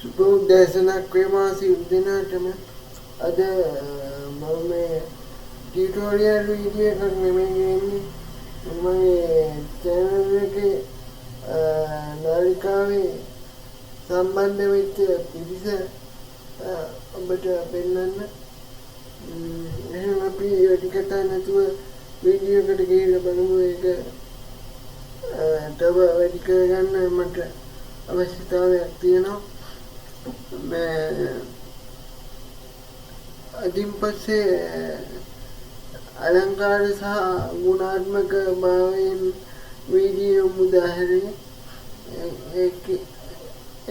සුබෝදෑසනක් වේවා සියලු දෙනාටම. අද මම මේ ටියුටෝරියල් වීඩියෝ එකක් නෙමෙයි ගන්නේ. මගේ channel එකේ නාලිකාවේ සම්බන්ධ වෙච්ච පිරිස ඔබට පෙන්නන්න. එහෙනම් අපි වැඩි කතා නැතුව වීඩියෝ එකට ගිහිල්ලා බලමු. ඒක තව වැඩි කරගන්න මට අවශ්‍යතාවයක් තියෙනවා. අදින් පස්සේ අලංකාර සහ ගුණාත්මක භාවයෙන් වීඩියෝ මුදාහැරේ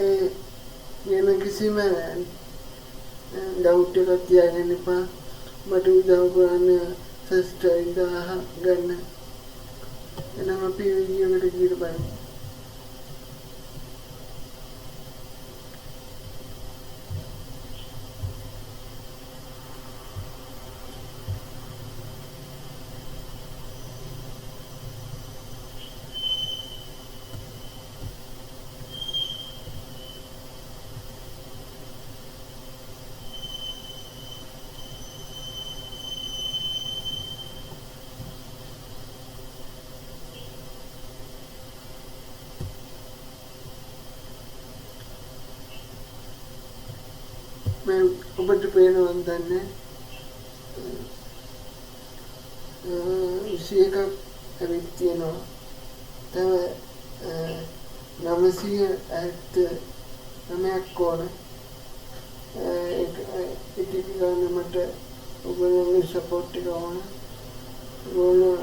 ඒ වෙන කිසිම ඩවුට් එකක් තියාගන්න එපා. මට උදව් කරන්න සබ්ස්ක්‍රයිබ් ගන්න. එහෙනම් අපි වීඩියෝ එකට ගිහින් බලමු. ඔබට පේනවද දන්නේ 21ක් ඇවිත් තියෙනවා. තව 979ක් ඕන. ඒක ගන්න මට ඔයගොල්ලෝගේ සපෝට් එක ඕන. ඔයගොල්ලෝ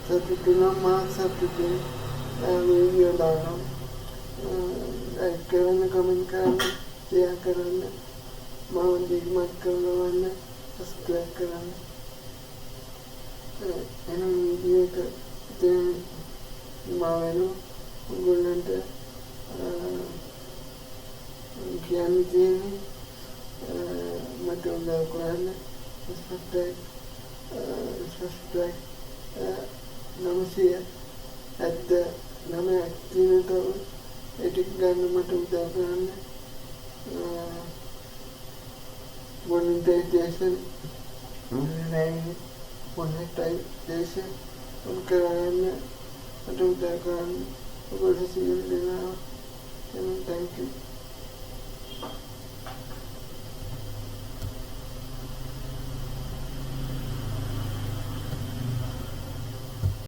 සතුටුනම් මා සතුටුයි. වීඩියෝ දානවා. ලයික් කරන්න, කමෙන්ට් කරන්න, ෂෙයා කරන්න, මාව දිගමත් කරන්න, සබ්ස්ක්‍රයිබ් කරන්න. එහෙනම් වීඩියෝ එක ඉතින් මා වෙනවා. ඔයගොල්ලන්ට කියන්න තියෙන්නේ මට උදව් කරන්න. සබ්ස්ක්‍රයිබ් 979ක් තියෙනවා. ඒක ගන්න මට උදව් කරන්න. monetization කරන්න මට උදව් කරන්න. ඔබට සියලු දෙනා thank you.